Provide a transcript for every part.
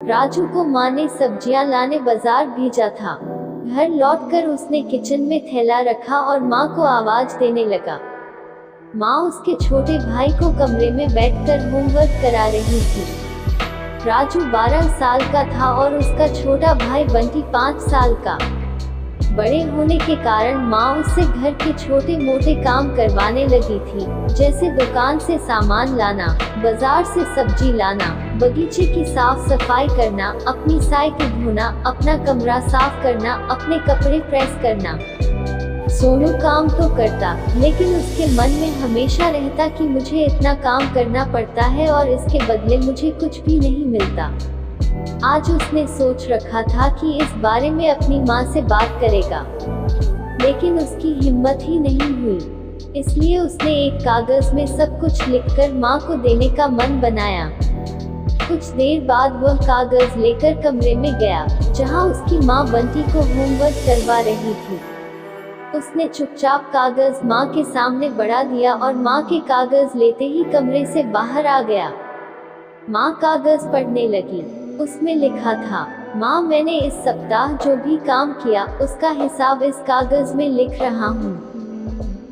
राजू को माँ ने सब्जियां लाने बाजार भेजा था। घर लौटकर उसने किचन में थैला रखा और माँ को आवाज देने लगा। माँ उसके छोटे भाई को कमरे में बैठकर होमवर्क करा रही थी। राजू 12 साल का था और उसका छोटा भाई बंटी 5 साल का। बड़े होने के कारण माँ उससे घर के छोटे मोटे काम करवाने लगी थी, जैसे दुकान से सामान लाना, बाजार से सब्जी लाना, बगीचे की साफ सफाई करना, अपनी साइकिल धोना, अपना कमरा साफ करना, अपने कपड़े प्रेस करना। सोनू काम तो करता, लेकिन उसके मन में हमेशा रहता कि मुझे इतना काम करना पड़ता है और इसके बदले मुझे कुछ भी नहीं मिलता। आज उसने सोच रखा था कि इस बारे में अपनी माँ से बात करेगा, लेकिन उसकी हिम्मत ही नहीं हुई। इसलिए उसने एक कागज में सब कुछ लिखकर माँ को देने का मन बनाया। कुछ देर बाद वह कागज लेकर कमरे में गया, जहाँ उसकी माँ बंटी को होमवर्क करवा रही थी। उसने चुपचाप कागज माँ के सामने बढ़ा दिया और माँ के कागज लेते ही कमरे से बाहर आ गया। माँ कागज पढ़ने लगी। उसमें लिखा था, माँ मैंने इस सप्ताह जो भी काम किया उसका हिसाब इस कागज में लिख रहा हूँ।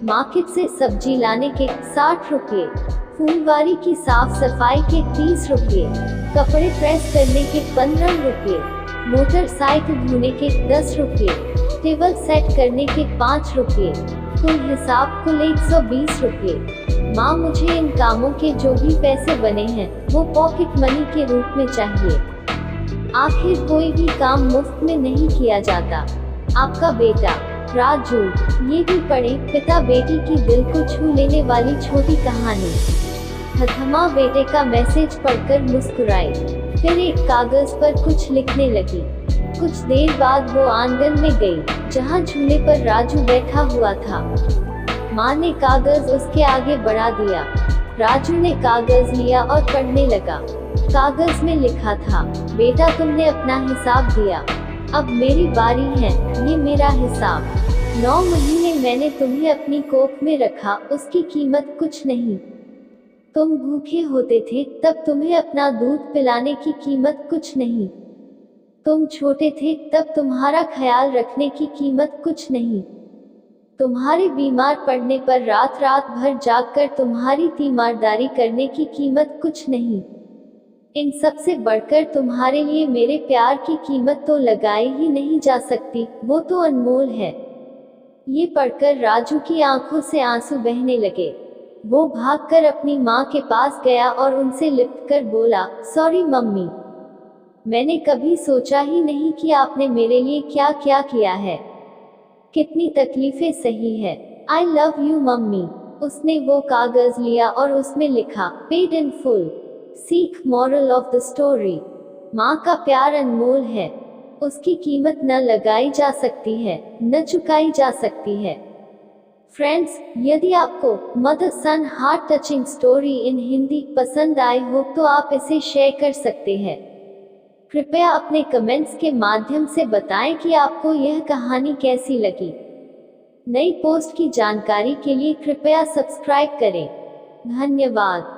मार्केट से सब्जी लाने के 60 रुपये, फूलवारी की साफ सफाई के 30 रुपये, कपड़े प्रेस करने के 15 रुपये, मोटरसाइकिल धोने के 10 रुपये, टेबल सेट करने के 5 रुपये, कुल हिसाब कुल 120 रुपये। माँ मुझे इन कामों के जो भी पैसे बने हैं वो पॉकेट मनी के रूप में चाहिए। आखिर कोई भी काम मुफ्त में नहीं किया जाता। आपका बेटा राजू। ये भी पढ़ें, पिता बेटी की दिल को छू लेने वाली छोटी कहानी। हथमा बेटे का मैसेज पढ़कर मुस्कुराई, फिर एक कागज पर कुछ लिखने लगी। कुछ देर बाद वो आंगन में गई, जहाँ झूले पर राजू बैठा हुआ था। माँ ने कागज उसके आगे बढ़ा दिया। राजू ने कागज लिया और पढ़ने लगा। कागज में लिखा था, बेटा तुमने अपना हिसाब दिया, अब मेरी बारी है, ये मेरा हिसाब। 9 महीने मैंने तुम्हें अपनी कोख में रखा, उसकी कीमत कुछ नहीं। तुम भूखे होते थे तब तुम्हें अपना दूध पिलाने की कीमत कुछ नहीं। तुम छोटे थे तब तुम्हारा ख्याल रखने की कीमत कुछ नहीं। तुम्हारे बीमार पड़ने पर रात रात भर जागकर तुम्हारी तीमारदारी करने की कीमत कुछ नहीं। इन सब से बढ़कर तुम्हारे लिए मेरे प्यार की कीमत तो लगाई ही नहीं जा सकती, वो तो अनमोल है। ये पढ़कर राजू की आंखों से आंसू बहने लगे। वो भागकर अपनी माँ के पास गया और उनसे लिपटकर बोला, सॉरी मम्मी, मैंने कभी सोचा ही नहीं कि आपने मेरे लिए क्या क्या किया है, कितनी तकलीफें सही है। I love you mummy. उसने वो कागज लिया और उसमें लिखा, पेड इन फुल, सीख मॉरल ऑफ द स्टोरी। माँ का प्यार अनमोल है, उसकी कीमत न लगाई जा सकती है, न चुकाई जा सकती है। फ्रेंड्स, यदि आपको mother sun heart touching story in Hindi पसंद आई हो तो आप इसे शेयर कर सकते हैं। कृपया अपने कमेंट्स के माध्यम से बताएं कि आपको यह कहानी कैसी लगी। नई पोस्ट की जानकारी के लिए कृपया सब्सक्राइब करें। धन्यवाद।